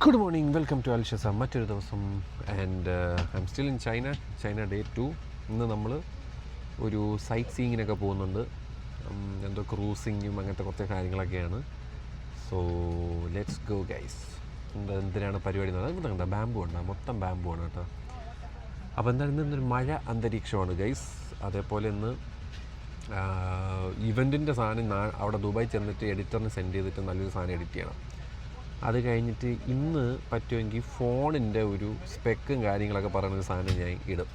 Good morning, welcome to അൽഷസ. മറ്റൊരു ദിവസം and I'm still in China day 2. ഇന്ന് നമ്മൾ ഒരു സൈറ്റ് സീയിങ്ങിനൊക്കെ പോകുന്നുണ്ട്. എന്തോ ക്രൂസിങ്ങും അങ്ങനത്തെ കുറച്ച് കാര്യങ്ങളൊക്കെയാണ്. So let's go guys. എന്തിനാണ് പരിപാടി എന്ന് പറഞ്ഞാൽ ഇവിടെ ബാമ്പു ഉണ്ട്, മൊത്തം ബാമ്പു ആണ് കേട്ടോ. അപ്പോൾ എന്തായാലും ഇന്നൊരു മഴ അന്തരീക്ഷമാണ് ഗൈസ്. അതേപോലെ ഇന്ന് ഇവൻറ്റിൻ്റെ സാധനം അവിടെ ദുബായ് ചെന്നിട്ട് എഡിറ്ററിന് സെൻഡ് ചെയ്തിട്ട് നല്ലൊരു സാധനം എഡിറ്റ് ചെയ്യണം. അത് കഴിഞ്ഞിട്ട് ഇന്ന് പറ്റുമെങ്കിൽ ഫോണിൻ്റെ ഒരു സ്പെക്കും കാര്യങ്ങളൊക്കെ പറയുന്ന സാധനം ഞാൻ ഇടും.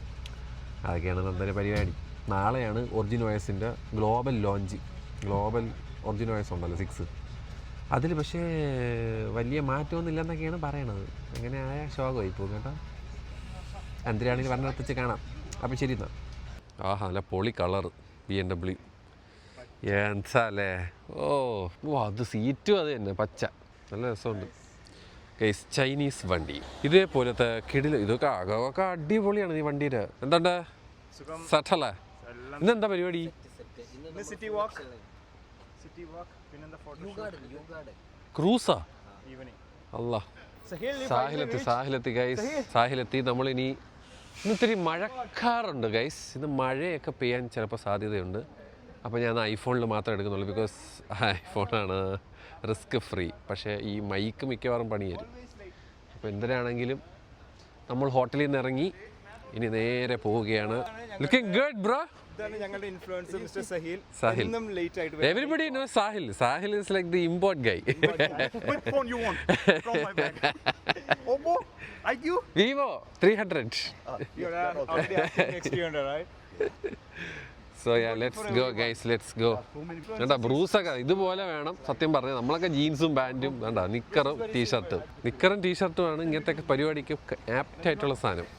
അതൊക്കെയാണ് നല്ലൊരു പരിപാടി. നാളെയാണ് ഒറിജിനോയസിൻ്റെ ഗ്ലോബൽ ലോഞ്ച്. ഗ്ലോബൽ ഒറിജിനോയസ് ഉണ്ടല്ലോ 6. അതിൽ പക്ഷേ വലിയ മാറ്റമൊന്നുമില്ലെന്നൊക്കെയാണ് പറയണത്. അങ്ങനെ ആയ ശോകമായി പോകും കേട്ടോ. എന്തിനാണെങ്കിലും പറഞ്ഞിടത്തിച്ച് കാണാം. അപ്പം ശരി എന്നാൽ. ആഹാ, നല്ല പൊളി കളർ BMW. എന്താ അല്ലേ? ഓ അത് സീറ്റും അത് തന്നെ പച്ച, നല്ല രസമുണ്ട് ഗൈസ്. ചൈനീസ് വണ്ടി ഇതേപോലത്തെ കിടില, ഇതൊക്കെ അകമൊക്കെ അടിപൊളിയാണ് ഈ വണ്ടിയുടെ. എന്തുണ്ട് സട്ടല്ലേ? ഇന്നെന്താ പരിപാടി? ക്രൂസാ? അല്ല, സാഹിലെത്തി ഗൈസ്, സാഹിലെത്തി. നമ്മളിനി ഇന്നിത്തിരി മഴക്കാറുണ്ട് ഗൈസ്. ഇന്ന് മഴയൊക്കെ പെയ്യാൻ ചിലപ്പോൾ സാധ്യതയുണ്ട്. അപ്പോൾ ഞാൻ ഐഫോണിൽ മാത്രമേ എടുക്കുന്നുള്ളൂ. ബിക്കോസ് ഐഫോണാണ് റിസ്ക് ഫ്രീ. പക്ഷേ ഈ മൈക്ക് മിക്കവാറും പണി തരും. അപ്പോൾ എന്തിനാണെങ്കിലും നമ്മൾ ഹോട്ടലിൽ നിന്ന് ഇറങ്ങി ഇനി നേരെ പോവുകയാണ്. Looking good bro. ഞങ്ങളുടെ ഇൻഫ്ലുവൻസർ മിസ്റ്റർ സഹിൽ. എന്നും ലേറ്റ് ആയിട്ട് everybody know Sahil. Sahil is like the import guy. Which phone you want from my bag? Oppo, IQ, Vivo 300. You're already asking next 300, right? So yeah, let's go guys, let's go. വേണ്ട ബ്രൂസൊക്കെ ഇതുപോലെ വേണം. സത്യം പറഞ്ഞാൽ നമ്മളൊക്കെ ജീൻസും പാൻറ്റും വേണ്ട, നിക്കറും ടീഷർട്ടും ആണ് ഇങ്ങനത്തെ പരിപാടിക്ക് ആപ്റ്റ് ആയിട്ടുള്ള സാധനം.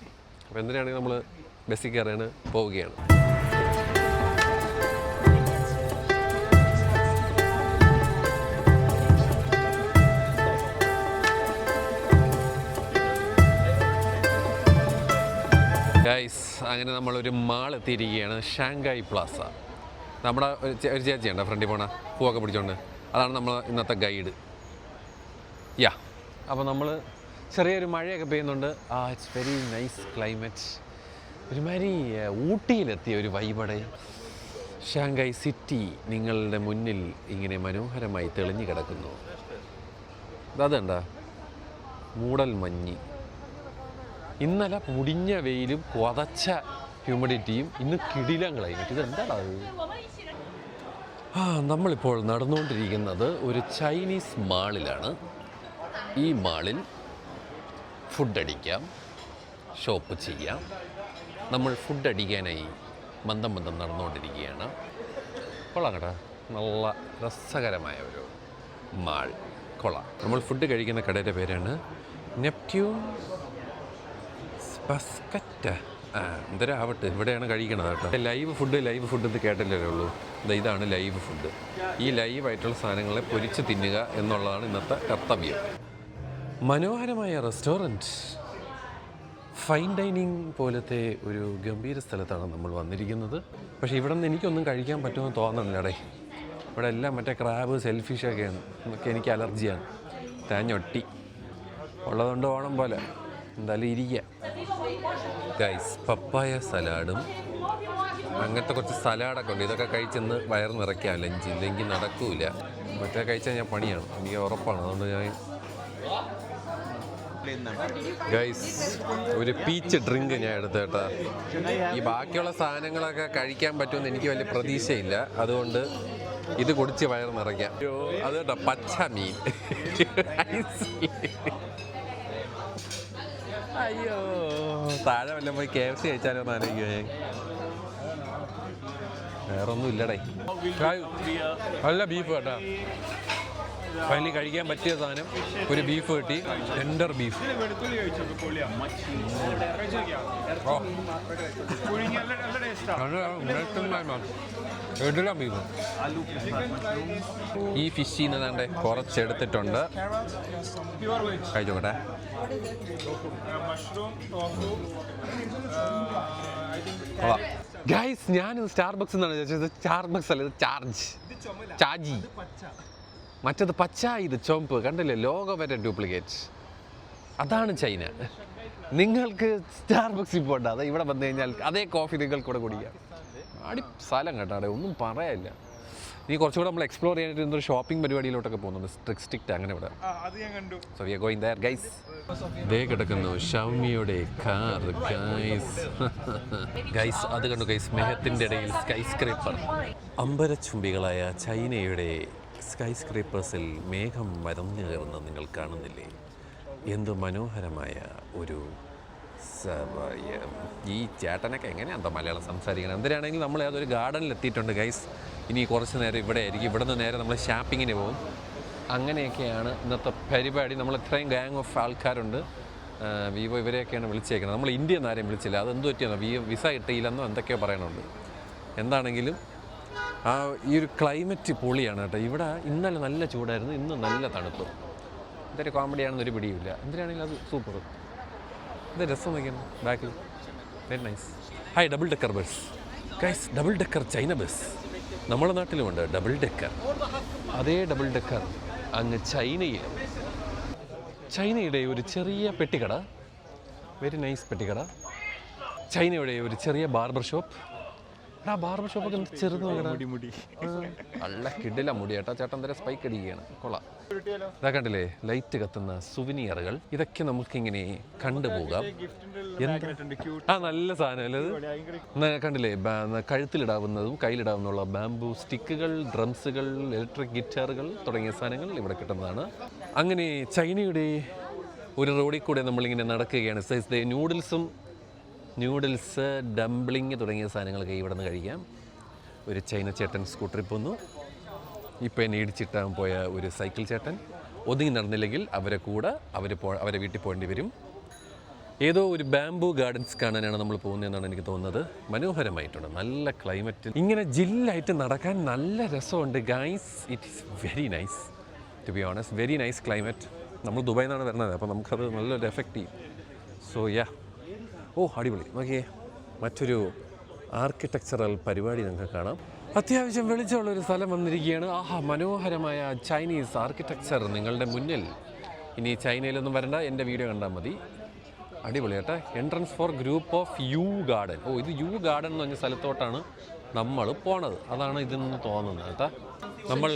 അപ്പോൾ എന്തിനാണെങ്കിൽ നമ്മൾ ബസ്സിൽ കയറാണ് പോവുകയാണ്. ഗൈസ്, അങ്ങനെ നമ്മളൊരു മാൾ എത്തിയിരിക്കുകയാണ്, ഷാങ്കായ് പ്ലാസ. നമ്മുടെ ഒരു ചേച്ചിയുണ്ട് ഫ്രണ്ടിൽ പോണ പൂവൊക്കെ പിടിച്ചോണ്ട്, അതാണ് നമ്മൾ ഇന്നത്തെ ഗൈഡ്. യാ, അപ്പോൾ നമ്മൾ ചെറിയൊരു മഴയൊക്കെ പെയ്യുന്നുണ്ട്. It's very nice climate. ഒരുമാതിരി ഊട്ടിയിലെത്തിയ ഒരു വൈബടെ. ഷാങ്കായ് സിറ്റി നിങ്ങളുടെ മുന്നിൽ ഇങ്ങനെ മനോഹരമായി തെളിഞ്ഞു കിടക്കുന്നു. അതുണ്ട മൂടൽ മഞ്ഞ്. ഇന്നലെ മുടിഞ്ഞ വെയിലും കൊതച്ച ഹ്യൂമിഡിറ്റിയും, ഇന്ന് കിടിലം ക്ലൈമറ്റ്. ഇതെന്താടാ അത്? നമ്മളിപ്പോൾ നടന്നുകൊണ്ടിരിക്കുന്നത് ഒരു ചൈനീസ് മാളിലാണ്. ഈ മാളിൽ ഫുഡ് അടിക്കാം, ഷോപ്പ് ചെയ്യാം. നമ്മൾ ഫുഡ് അടിക്കാനായി മന്ദം നടന്നുകൊണ്ടിരിക്കുകയാണ്. കൊള്ളാം കേട്ടോ, നല്ല രസകരമായ ഒരു മാൾ. കൊള്ളാം. നമ്മൾ ഫുഡ് കഴിക്കുന്ന കടയുടെ പേരാണ് നെപ്റ്റ്യൂൺ ബസ്കറ്റ്. എന്തരാവട്ടെ, ഇവിടെയാണ് കഴിക്കണത് കേട്ടോ. ലൈവ് ഫുഡ് എന്ന് കേട്ടില്ലേ ഉള്ളൂ. ഇതാണ് ലൈവ് ഫുഡ്. ഈ ലൈവായിട്ടുള്ള സാധനങ്ങളെ പൊരിച്ച് തിന്നുക എന്നുള്ളതാണ് ഇന്നത്തെ കർത്തവ്യം. മനോഹരമായ റെസ്റ്റോറൻറ്റ്, ഫൈൻ ഡൈനിങ് പോലത്തെ ഒരു ഗംഭീര സ്ഥലത്താണ് നമ്മൾ വന്നിരിക്കുന്നത്. പക്ഷേ ഇവിടെ നിന്ന് എനിക്കൊന്നും കഴിക്കാൻ പറ്റുമെന്ന് തോന്നുന്നില്ലടേ. ഇവിടെ എല്ലാം മറ്റേ ക്രാബ്, സെൽഫിഷൊക്കെയാണ്. ഒക്കെ എനിക്ക് അലർജിയാണ്. തേഞ്ഞൊട്ടി ഉള്ളതുകൊണ്ട് ഓണം പോലെ എന്തായാലും ഇരിക്കുക ഗൈസ്. പപ്പായ സലാഡും അങ്ങനത്തെ കുറച്ച് സലാഡൊക്കെ ഉണ്ട്. ഇതൊക്കെ കഴിച്ചെന്ന് വയർ നിറയ്ക്കാം ലഞ്ച്, ഇല്ലെങ്കിൽ നടക്കൂല. മറ്റേ കഴിച്ചാൽ ഞാൻ പണിയാണ്, എനിക്ക് ഉറപ്പാണ്. അതുകൊണ്ട് ഞാൻ ഗൈസ് ഒരു പീച്ച് ഡ്രിങ്ക് ഞാൻ എടുത്തു കേട്ടോ. ഈ ബാക്കിയുള്ള സാധനങ്ങളൊക്കെ കഴിക്കാൻ പറ്റുമെന്ന് എനിക്ക് വലിയ പ്രതീക്ഷയില്ല. അതുകൊണ്ട് ഇത് കുടിച്ച് വയർ നിറയ്ക്കാം. അത് കേട്ടോ, പച്ച മീൻ. അയ്യോ, താഴെ വല്ലതും പോയി KFC കഴിച്ചാലോ എന്ന് ആലോചിക്കുമോ ഞാൻ. വേറൊന്നും ഇല്ലടേ. നല്ല ബീഫ് കേട്ടോ. ഫൈനലി കഴിക്കാൻ പറ്റിയ സാധനം ഒരു ബീഫ് കിട്ടി. Tender beef. ബീഫ്. ഈ ഫിഷിൽ നിന്ന് തന്നെ കുറച്ചെടുത്തിട്ടുണ്ട്. കഴിച്ചോട്ടെ. ഗൈസ്, ഞാൻ സ്റ്റാർബക്സ് എന്നാണ് ചോദിച്ചത്. സ്റ്റാർബക്സ് അല്ല, ഇത് ചാജി. മറ്റത് പച്ച, ഇത് ചുവപ്പ്. കണ്ടില്ലേ, ലോഗോ വരെ ഡ്യൂപ്ലിക്കേറ്റ്. അതാണ് ചൈന. നിങ്ങൾക്ക് സ്റ്റാർബക്സിൽ പോകണ്ട, അത് ഇവിടെ വന്നു കഴിഞ്ഞാൽ അതേ കോഫി നിങ്ങൾക്ക് ഇവിടെ കുടിക്കാം. സ്ഥലം കേട്ടാടെ, ഒന്നും പറയാനില്ല. ഇനി കുറച്ചുകൂടെ നമ്മൾ എക്സ്പ്ലോർ ചെയ്യാനായിട്ട് എന്തൊരു ഷോപ്പിംഗ് പരിപാടിയിലോട്ടൊക്കെ പോകുന്നുണ്ട്. സ്ട്രിക്റ്റ് അങ്ങനെ ഇവിടെ. So we are going there guys. ദേ കിടക്കുന്നു ഷൗമിയുടെ കാർ ഗൈസ്. ഗൈസ് അത് കണ്ടു ഗൈസ്, മേഘത്തിൻ്റെ ഇടയിൽ സ്കൈ സ്ക്രേപ്പർ. അമ്പരച്ചുംബികളായ ചൈനയുടെ സ്കൈ സ്ക്രേപ്പേഴ്സിൽ മേഘം മരഞ്ഞു കയറുന്നത് നിങ്ങൾ കാണുന്നില്ലേ? എന്ത് മനോഹരമായ ഒരു സമയം. ഈ ചേട്ടനൊക്കെ എങ്ങനെയാണെന്തോ മലയാളം സംസാരിക്കണം. എന്തിനാണെങ്കിൽ നമ്മൾ അതൊരു ഗാർഡനിൽ എത്തിയിട്ടുണ്ട് ഗൈസ്. ഇനി കുറച്ച് നേരം ഇവിടെ ആയിരിക്കും. ഇവിടെ നിന്ന് നേരെ നമ്മൾ ഷാപ്പിങ്ങിന് പോകും. അങ്ങനെയൊക്കെയാണ് ഇന്നത്തെ പരിപാടി. നമ്മൾ ഇത്രയും ഗാങ് ഓഫ് ആൾക്കാരുണ്ട്. വിവോ ഇവരെയൊക്കെയാണ് വിളിച്ചേക്കുന്നത്. നമ്മൾ ഇന്ത്യയിൽ നിന്ന് ആരെയും വിളിച്ചില്ല. അതെന്ത് പറ്റിയെന്നോ, വിസ കിട്ടിയില്ലെന്നോ എന്തൊക്കെയോ പറയണുണ്ട്. എന്താണെങ്കിലും ഈ ഒരു ക്ലൈമറ്റ് പൊളിയാണ് കേട്ടോ. ഇവിടെ ഇന്നലെ നല്ല ചൂടായിരുന്നു, ഇന്ന് നല്ല തണുപ്പ്. ഇതൊരു കോമഡിയാണെന്നൊരു പിടിയില്ല. എന്തിനാണെങ്കിലും അത് സൂപ്പർ. ഇത് രസം നോക്കിയാണ് ബാക്കിൽ. Very nice. Hi, double decker bus guys. Double decker China bus നമ്മുടെ നാട്ടിലുമുണ്ട് ഡബിൾ ഡെക്കർ. അതേ ഡബിൾ ഡെക്കർ അങ്ങ് ചൈനയുടെ ഒരു ചെറിയ പെട്ടിക്കട. Very nice പെട്ടിക്കട. ചൈനയുടെ ഒരു ചെറിയ ബാർബർ ഷോപ്പ്. ബാർബർ ഷോപ്പൊക്കെ എന്ത് ചെറുത് നല്ല കിടില മുടി കേട്ടോ. ചേട്ടൻ എന്തായാലും സ്പൈക്ക് അടിക്കുകയാണ്. കൊള്ളാം. ഇതാ കണ്ടില്ലേ, ലൈറ്റ് കത്തുന്ന സുവനീറുകൾ. ഇതൊക്കെ നമുക്കിങ്ങനെ കണ്ടുപോകാം. നല്ല സാധനം അല്ലേ? കണ്ടില്ലേ, കഴുത്തിലിടാവുന്നതും കയ്യിലിടാവുന്നുള്ള ബാംബു സ്റ്റിക്കുകൾ, ഡ്രംസുകൾ, ഇലക്ട്രിക് ഗിറ്റാറുകൾ തുടങ്ങിയ സാധനങ്ങൾ ഇവിടെ കിട്ടുന്നതാണ്. അങ്ങനെ ചൈനയുടെ ഒരു റോഡിൽ കൂടെ നമ്മളിങ്ങനെ നടക്കുകയാണ്. നൂഡിൽസ്, ഡംപ്ലിങ് തുടങ്ങിയ സാധനങ്ങളൊക്കെ ഇവിടെ നിന്ന് കഴിക്കാം. ഒരു ചൈന ചേട്ടൻ സ്കൂട്ടറിൽ പോന്നു. ഇപ്പോൾ എന്നെ ഇടിച്ചിട്ടാൻ പോയ ഒരു സൈക്കിൾ ചേട്ടൻ. ഒതുങ്ങി നടന്നില്ലെങ്കിൽ അവരെ വീട്ടിൽ പോകേണ്ടി വരും. ഏതോ ഒരു ബാംബു ഗാർഡൻസ് കാണാനാണ് നമ്മൾ പോകുന്നതെന്നാണ് എനിക്ക് തോന്നുന്നത്. മനോഹരമായിട്ടുണ്ട്, നല്ല ക്ലൈമറ്റ്. ഇങ്ങനെ ജില്ലായിട്ട് നടക്കാൻ നല്ല രസമുണ്ട് guys. It is very nice to be honest. Very nice climate. നമ്മൾ ദുബായിൽ നിന്നാണ് വരുന്നത്, അപ്പോൾ നമുക്കത് നല്ലൊരു എഫക്റ്റ് ചെയ്യും. സോ യാ, അടിപൊളി. നോക്കിയേ, മറ്റൊരു ആർക്കിടെക്ചറൽ പരിപാടി നിങ്ങൾക്ക് കാണാം. അത്യാവശ്യം വെളിച്ചമുള്ളൊരു സ്ഥലം വന്നിരിക്കുകയാണ്. മനോഹരമായ ചൈനീസ് ആർക്കിടെക്ചർ നിങ്ങളുടെ മുന്നിൽ. ഇനി ചൈനയിലൊന്നും വരണ്ട, എൻ്റെ വീഡിയോ കണ്ടാൽ മതി. അടിപൊളി കേട്ടോ. Entrance for group of Yu garden. ഇത് യു ഗാർഡൻ എന്ന് പറഞ്ഞ സ്ഥലത്തോട്ടാണ് നമ്മൾ പോണത്. അതാണ് ഇതെന്ന് തോന്നുന്നത് കേട്ടോ. നമ്മൾ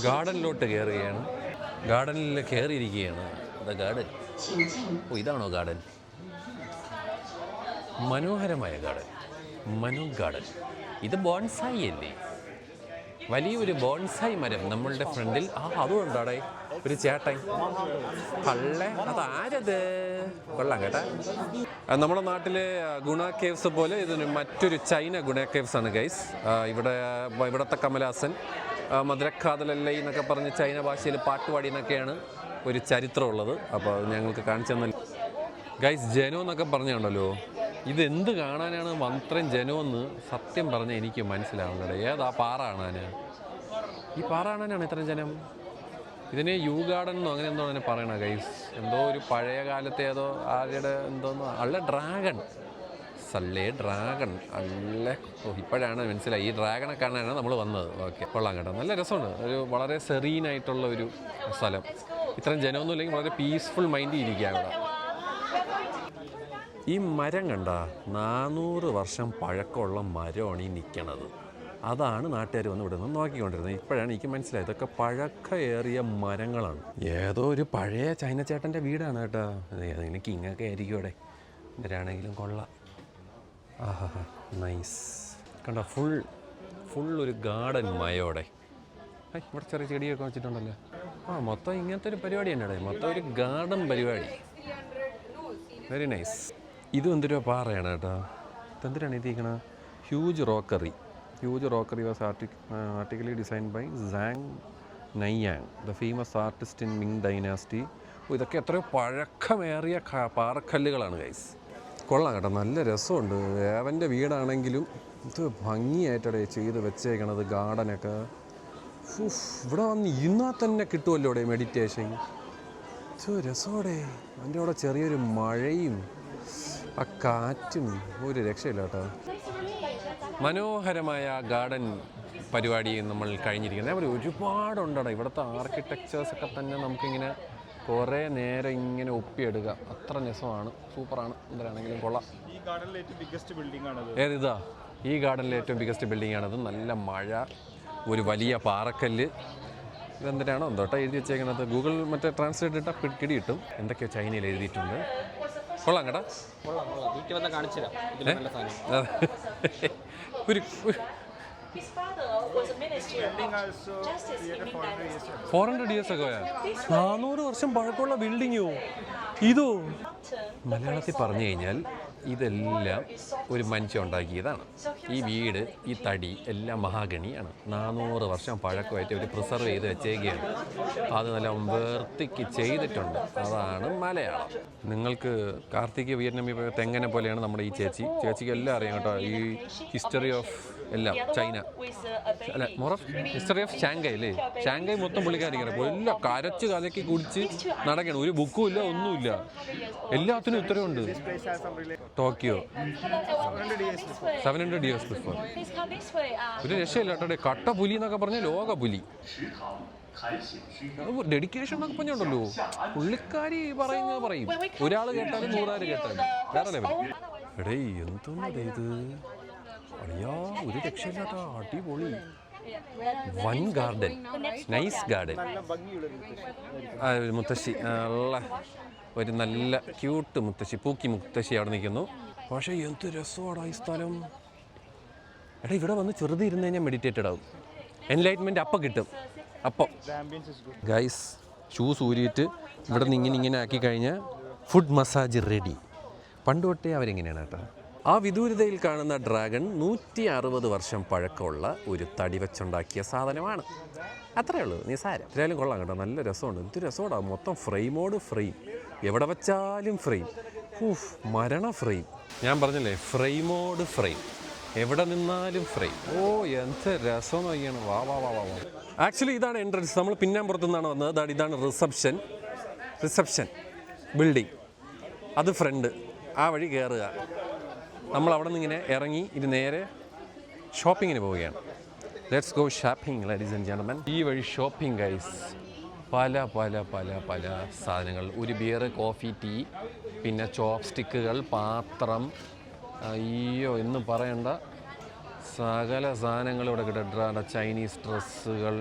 ഗാർഡനിലോട്ട് കയറുകയാണ്. ഗാർഡനിൽ കയറിയിരിക്കുകയാണ്. ഗാർഡൻ. ഇതാണോ ഗാർഡൻ? മനോഹരമായ ഗാർഡൻ, ഗാർഡൻ. ഇത് ബോൺസായി അല്ലേ? വലിയൊരു ബോൺസായി മരം നമ്മളുടെ ഫ്രണ്ടിൽ. അതുകൊണ്ടാടെ ഒരു ചേട്ടൻ. അതാരത്? കൊള്ളാം കേട്ടാ. നമ്മുടെ നാട്ടിലെ ഗുണ കേവ്സ് പോലെ ഇതിന് മറ്റൊരു ചൈന ഗുണ കേവ്സ് ആണ് ഗൈസ്. ഇവിടുത്തെ കമലഹാസൻ മധുരക്കാതലല്ലേ എന്നൊക്കെ പറഞ്ഞ് ചൈന ഭാഷയിൽ പാട്ടുപാടി എന്നൊക്കെയാണ് ഒരു ചരിത്രമുള്ളത്. അപ്പോൾ അത് ഞങ്ങൾക്ക് കാണിച്ചു തന്നെ ഗൈസ്. ജനോ എന്നൊക്കെ പറഞ്ഞുണ്ടല്ലോ, ഇതെന്ത് കാണാനാണ് അത്രയും ജനമെന്ന് സത്യം പറഞ്ഞാൽ എനിക്ക് മനസ്സിലാവുന്നത്. ഏതാ പാറ കാണാൻ? ഈ പാറ കാണാനാണ് ഇത്രയും ജനം? ഇതിനെ യു ഗാർഡൻ എന്നോ അങ്ങനെ എന്തോ അതിനെ പറയണ ഗൈസ്. എന്തോ ഒരു പഴയ കാലത്തെ ഏതോ ആരുടെ എന്തോന്നോ ഡ്രാഗൺ ഇപ്പോഴാണ് മനസ്സിലായി. ഈ ഡ്രാഗണെ കാണാനാണ് നമ്മൾ വന്നത്. ഓക്കെ, കൊള്ളാം കേട്ടോ. നല്ല രസമുണ്ട്. ഒരു വളരെ സെറീനായിട്ടുള്ള ഒരു സ്ഥലം. ഇത്രയും ജനമൊന്നും ഇല്ലെങ്കിൽ വളരെ പീസ്ഫുൾ മൈൻഡിൽ ഇരിക്കുക അവിടെ. ഈ മരം കണ്ട 400 വർഷം പഴക്കമുള്ള മരമാണ് ഈ നിൽക്കണത്. അതാണ് നാട്ടുകാർ വന്ന് ഇവിടെ നിന്ന് നോക്കിക്കൊണ്ടിരുന്നത്. ഇപ്പോഴാണ് എനിക്ക് മനസ്സിലായത് ഇതൊക്കെ പഴക്കമേറിയ മരങ്ങളാണ്. ഏതോ ഒരു പഴയ ചൈന ചേട്ടൻ്റെ വീടാണ് കേട്ടോ. എനിക്ക് ഇങ്ങൊക്കെ ആയിരിക്കും ഇവിടെ. ഇവരാണെങ്കിലും കൊള്ളാം. നൈസ് കണ്ടോ. ഫുൾ ഒരു ഗാർഡൻ മയോടെ. ഇവിടെ ചെറിയ ചെടിയൊക്കെ വെച്ചിട്ടുണ്ടല്ലോ. മൊത്തം ഇങ്ങനത്തെ ഒരു പരിപാടി തന്നെയാണ്. മൊത്തം ഒരു ഗാർഡൻ പരിപാടി. Very nice. ഇതും എന്തൊരു പാറയാണ് കേട്ടോ. ഇതെന്തിനാണ് എത്തിക്കണത്? Huge rockery was artistically design by Zhang Nanyang, the famous artist in Ming dynasty. ഇതൊക്കെ എത്രയോ പഴക്കമേറിയ പാറക്കല്ലുകളാണ് ഗൈസ്. കൊള്ളാം കേട്ടോ, നല്ല രസമുണ്ട്. അവൻ്റെ വീടാണെങ്കിലും ഇത് ഭംഗിയായിട്ടടെ ചെയ്ത് വെച്ചേക്കണത്. ഗാർഡനൊക്കെ ഇവിടെ വന്ന് ഇരുന്നാൽ തന്നെ കിട്ടുമല്ലോ ഇവിടെ മെഡിറ്റേഷൻ. രസോടെ. അതിൻ്റെ അവിടെ ചെറിയൊരു മഴയും ആ കാറ്റും ഒരു രക്ഷയില്ല കേട്ടോ. മനോഹരമായ ഗാർഡൻ പരിപാടി നമ്മൾ കഴിഞ്ഞിരിക്കുന്നത്. അവർ ഒരുപാടുണ്ടോ ഇവിടുത്തെ ആർക്കിടെക്ചേഴ്സൊക്കെ തന്നെ നമുക്കിങ്ങനെ കുറേ നേരം ഇങ്ങനെ ഒപ്പിയെടുക്കാം, അത്ര രസമാണ്, സൂപ്പറാണ്. എന്തിനാണെങ്കിലും കൊള്ളാം. ഈ ഗാർഡനിലെ ഏറ്റവും ബിഗ്ഗസ്റ്റ് ബിൽഡിംഗ് ആണത്. ഏതിതാ? ഈ ഗാർഡനിലെ ഏറ്റവും ബിഗ്ഗസ്റ്റ് ബിൽഡിംഗ് ആണത്. നല്ല മഴ, ഒരു വലിയ പാറക്കല്ല്. ഇതെന്തിനാണോ എന്തോട്ടാ എഴുതി വെച്ചേക്കുന്നത്? ഗൂഗിൾ മറ്റേ ട്രാൻസ്ലേറ്റ് ഇട്ടാൽ പിടി കിട്ടും. എന്തൊക്കെയോ ചൈനയിൽ എഴുതിയിട്ടുണ്ട്. കൊള്ളാം കേട്ടാ. ഒരു 400 years ago. 400 വർഷം പഴക്കമുള്ള ബിൽഡിങ്ങോ ഇതോ? മലയാളത്തിൽ പറഞ്ഞു കഴിഞ്ഞാൽ ഇതെല്ലാം ഒരു മനുഷ്യൻ ഉണ്ടാക്കിയതാണ്. ഈ വീട്, ഈ തടി എല്ലാം മഹാഗണിയാണ്. 400 വർഷം പഴക്കമായിട്ട് അവർ പ്രിസർവ് ചെയ്ത് വെച്ചേക്കുകയാണ്. അത് നല്ല വൃത്തിക്ക് ചെയ്തിട്ടുണ്ട്. അതാണ് മലയാളം. നിങ്ങൾക്ക് കാർത്തിക് വിയറ്റ്നാമി തെങ്ങനെ പോലെയാണ് നമ്മുടെ ഈ ചേച്ചിക്ക് എല്ലാം അറിയാം കേട്ടോ. ഈ ഹിസ്റ്ററി ഓഫ് എല്ലാം ചൈന അല്ല, more of history of Shanghai അല്ലേ? ഷാങ്കായ് മൊത്തം പുള്ളിക്കാരിങ്ങനെ എല്ലാം കരച്ച് കലക്കി കുടിച്ച് നടക്കണം. ഒരു ബുക്കും ഇല്ല, ഒന്നുമില്ല, എല്ലാത്തിനും ഉത്തരവുണ്ട്. Tokyo 700 years before. ഒരു രക്ഷയില്ല കേട്ടോ. കട്ട പുലി എന്നൊക്കെ പറഞ്ഞാൽ ലോക പുലി. ഡെഡിക്കേഷൻ എന്നൊക്കെ പറഞ്ഞുണ്ടല്ലോ, പുള്ളിക്കാരി പറയും. ഒരാൾ കേട്ടാലും 100 കേട്ടാലും വേറെ ലെവൽ. എടേ എന്തോന്നത് ഇത്? അയ്യാ, ഒരു രക്ഷയില്ലാത്ത അടിപൊളി വൺ ഗാർഡൻ, നൈസ് ഗാർഡൻ. മുത്തശ്ശി ഒരു നല്ല ക്യൂട്ട് മുത്തശ്ശി, പൂക്കി മുത്തശ്ശി അവിടെ നിൽക്കുന്നു. പക്ഷേ എന്ത് രസമാടാ ഈ സ്ഥലം. എടാ, ഇവിടെ വന്ന് ചെറുത് ഇരുന്ന് കഴിഞ്ഞാൽ മെഡിറ്റേറ്റഡ് ആവും. എൻലൈറ്റ്മെൻറ്റ് അപ്പം കിട്ടും. അപ്പം ഗൈസ് ഷൂസ് ഊരിയിട്ട് ഇവിടെ നിന്ന് ഇങ്ങനെ ആക്കി കഴിഞ്ഞാൽ ഫുഡ് മസാജ് റെഡി. പണ്ട് തൊട്ടേ അവരെങ്ങനെയാണ് കേട്ടോ. ആ വിദൂരതയിൽ കാണുന്ന ഡ്രാഗൺ 160 വർഷം പഴക്കമുള്ള ഒരു തടി വെച്ചുണ്ടാക്കിയ സാധനമാണ്. അത്രയേ ഉള്ളൂ, നിസാരം. എന്തായാലും കൊള്ളാം കേട്ടോ, നല്ല രസമുണ്ട്. എന്ത് രസമുണ്ടാകും. മൊത്തം ഫ്രെയിമോട് ഫ്രെയിം, എവിടെ വെച്ചാലും ഫ്രെയിം. മരണ ഫ്രെയിം. ഞാൻ പറഞ്ഞില്ലേ, ഫ്രെയിമോട് ഫ്രെയിം, എവിടെ നിന്നാലും ഫ്രെയിം. ഓ എന്ത് രസം നോക്കിയാണ്. വാ വാ വാ വാ. ആക്ച്വലി ഇതാണ് എൻട്രൻസ്. നമ്മൾ പിന്നാമ്പുറത്തു നിന്നാണ് വന്നത്. ഇതാണ് റിസപ്ഷൻ ബിൽഡിംഗ്. അത് ഫ്രണ്ട്. ആ വഴി കയറുക. നമ്മൾ അവിടെ നിന്ന് ഇങ്ങനെ ഇറങ്ങി ഇത് നേരെ ഷോപ്പിങ്ങിന് പോവുകയാണ്. Let's go shopping ladies and gentlemen. ഈ വഴി ഷോപ്പിംഗ് ഗൈസ്. പല പല പല പല സാധനങ്ങൾ. ഒരു ബിയർ, കോഫി, ടീ, പിന്നെ ചോപ്പ് സ്റ്റിക്കുകൾ, പാത്രം, അയ്യോ എന്ന് പറയേണ്ട സകല സാധനങ്ങൾ ഇവിടെ കിട്ടും. ചൈനീസ് ഡ്രസ്സുകൾ,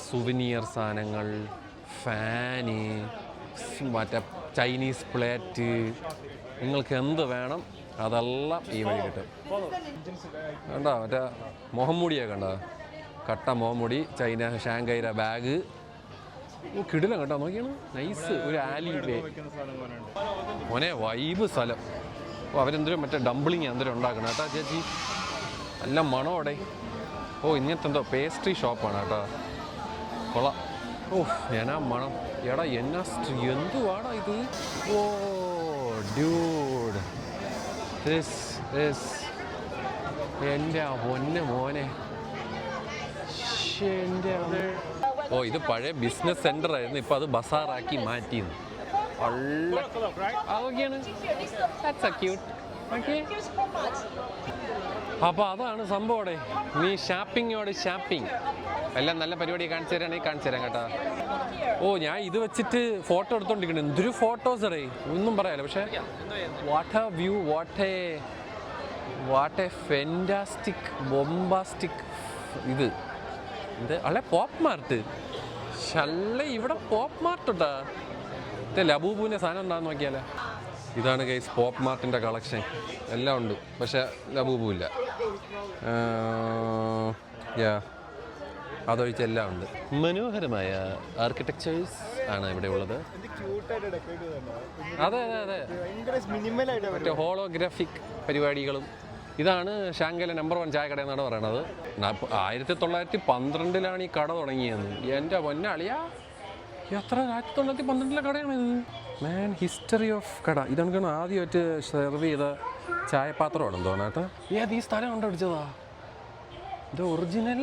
സുവനിയർ സാധനങ്ങൾ, ഫാന്, മറ്റേ ചൈനീസ് പ്ലേറ്റ്, നിങ്ങൾക്ക് എന്ത് വേണം അതെല്ലാം ഈ വഴി കിട്ടും. കണ്ടോ മറ്റേ മുഖംമൂടിയൊക്കെ കണ്ടോ? കട്ട മുഖംമൂടി, ചൈന ഷാങ്കായിലെ ബാഗ്. കിടിലം കേട്ടോ, നോക്കിയാണ്. നൈസ് ഒരു ആലി വേ. മോനെ വൈബ് സ്ഥലം. അവരെന്തോരം മറ്റേ ഡംപ്ലിങ് എന്തൊരു ഉണ്ടാക്കണം കേട്ടോ ചേച്ചി. നല്ല മണോടെ. ഇങ്ങനത്തെ എന്തോ പേസ്ട്രി ഷോപ്പാണ് കേട്ടോ. കൊള്ളാം. എന്നാ മണം. എടാ എന്നാ എന്തുവാടാ ഇത്? ഡ്യൂഡ്, ദിസ് ഈസ് എൻ്റെ പൊന്ന് മോനെ. ഇത് പഴയ ബിസിനസ് സെന്റർ ആയിരുന്നു, ഇപ്പൊ അത് ബസാറാക്കി മാറ്റിയെന്ന്. അപ്പൊ അതാണ് സംഭവം. നീ ഷാപ്പിംഗ് എല്ലാം നല്ല പരിപാടി കാണിച്ചു തരാണെങ്കിൽ കാണിച്ചു തരാം കേട്ടോ. ഞാൻ ഇത് വെച്ചിട്ട് ഫോട്ടോ എടുത്തോണ്ടിരിക്കണേ. എന്തൊരു ഫോട്ടോസ് അടേ, ഒന്നും പറയാലോ. പക്ഷെ what a view, what a fantastic bombastic. ഇത് അല്ലെ പോപ്പ് മാർട്ട്. ഇവിടെ പോപ്പ് മാർട്ട് ഉണ്ടാ. ലബൂബുവിൻ്റെ സാധനം ഉണ്ടാന്ന് നോക്കിയാലേ. ഇതാണ് ഗൈസ് പോപ്പ് മാർട്ടിൻ്റെ കളക്ഷൻ. എല്ലാം ഉണ്ട്, പക്ഷെ ലബൂബു ഇല്ല. അതൊഴിച്ച് എല്ലാം ഉണ്ട്. മനോഹരമായ ആർക്കിടെക്ചേഴ്സ് ആണ് ഇവിടെ ഉള്ളത്. അതെ അതെ അതെ, മറ്റേ ഹോളോഗ്രാഫിക് പരിപാടികളും. ഇതാണ് ഷാങ്കായിലെ നമ്പർ 1 ചായക്കട എന്നാണ് പറയണത്. 1912 ഈ കട തുടങ്ങിയെന്ന്. എൻ്റെ പൊന്നളിയാ, എത്ര 1912 കടയാണ് ഇത്. മാൻ, ഹിസ്റ്ററി ഓഫ് കട. ഇതാണ് ആദ്യമായിട്ട് സെർവ് ചെയ്ത ചായപാത്രമാണെന്ന് തോന്നാട്ടെ. ഏത് ഈ സ്ഥലം കണ്ടുപിടിച്ചതാ? ഇത് original